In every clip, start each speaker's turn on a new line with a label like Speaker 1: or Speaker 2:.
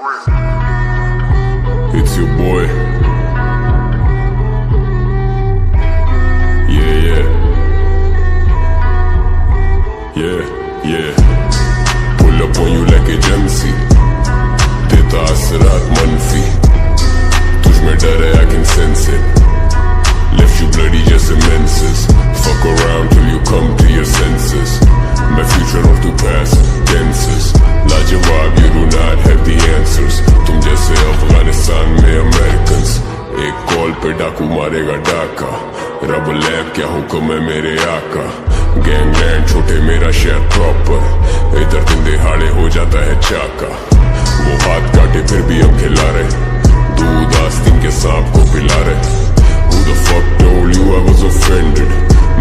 Speaker 1: It's your boy. Yeah. Pull up on you like a gersey. देता असरात मनफी. तुझ में डर है, I can sense it. Left you bloody just immenses. Fuck around till you come to your senses. My future or to past tenses. लाजवाब, you do not have the answers. तुम जैसे अफगानिस्तान में अमेरिकन्स. एक कॉल पे डाकू मारेगा डाका. रब लैब क्या हुक्म है मेरे आका. गैंग लैंड छोटे मेरा शहर प्रॉपर. इधर दिन दिहाड़े हो जाता है चाका. वो हाथ काटे फिर भी हम खिला रहे. दूध आस्तीन के सांप को पिला रहे. Who the fuck told you I was offended?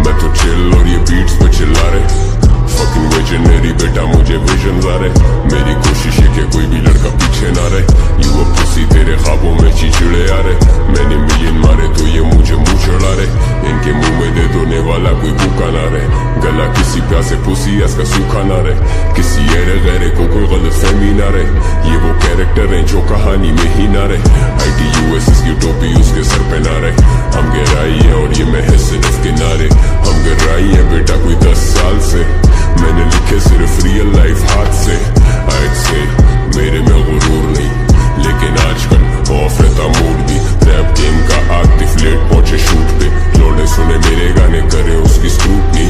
Speaker 1: मैं तो चिल और ये बीट्स पे चिल्ला रहे. Fucking visionary बेटा मुझे विजन आ रहे. मेरी कोशिश है कि कोई भी लड़का पीछे ना रहे. You a pussy तेरे ख्वाबों में चिचड़े आ रहे. मैंने मिलियन मारे तो ये मुझे मुंह चढ़ा रहे. इनके मुंह में दे दोने वाला कोई भूखा ना रहे. गला किसी प्यासे पुसी इसका सूखा ना रहे. किसी ऐरे गैरे को कोई गलत फहमी ना रहे. ये वो कैरेक्टर हैं जो कहानी में ही ना रहे. ITUS की टोपी उसके सर पे ना रहे. हम गहराई है और ये महज सिर्फ किनारे. हम गहराई है बेटा कोई 10 साल से. मैंने लिखे सिर्फ रियल लाइफ हाथ से. I'd say मेरे में गुरूर नहीं, लेकिन आजकल ऑफ रहता मूड भी. रैप गेम का आग डिफ्लेट पहुंचे शूट पे. लोडे सुने मेरे गाने करे उसकी स्क्रूटनी.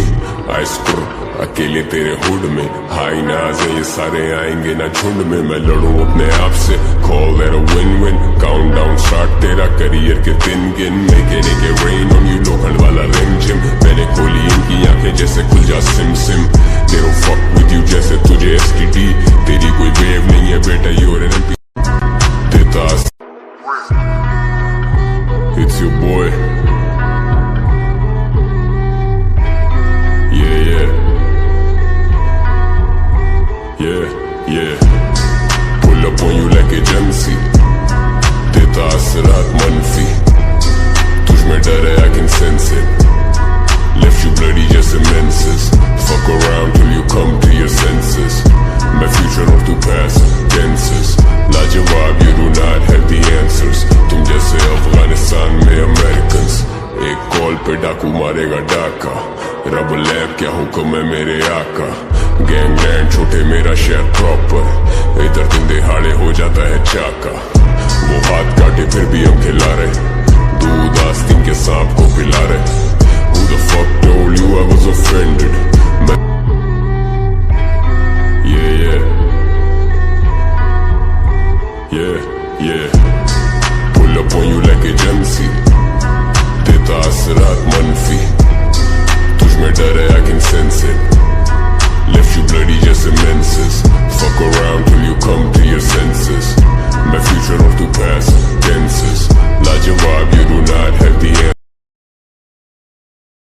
Speaker 1: आई स्क्रू अकेले तेरे हुड में. हाई नाज है ये सारे आएंगे ना झुंड में. मैं लड़ूं अपने आप से. Call that a win-win. Countdown start तेरा करियर के दिन गिन. Making it rain on you लोखंड वाला रिम जिम. मैंने खोली इनकी आंखें जैसे खुल जा SIM SIM. They don't fuck with you जैसे तुझे STD. तेरी कोई वेव नहीं है बेटा you're an MP. देता It's your boy. Yeah. Pull up on you like a gersey. देता असरात मनफी. तुझ में डर है, I can sense it. Left you bloody just immenses. Fuck around till you come to your senses. My future or to past tenses. लाजवाब, you do not have the answers. तुम जैसे अफगानिस्तान में अमेरिकन्स. एक कॉल पे डाकू मारेगा डाका. रब लैब क्या हुक्म है मेरे आका. गैंग लैंड छोटे मेरा शहर प्रॉपर. इधर दिन दिहाड़े हो जाता है चाका. वो हाथ काटे फिर भी हम खिला रहे. दूध आस्तीन के सांप को पिला रहे. Who the fuck told you I was offended? Yeah. Pull up on you like a gersey. देता असरात मनफी. तुझ में डर है, I can sense it. Left you bloody just immenses. Fuck around till you come to your senses. My future or to past tenses. लाजवाब, you do not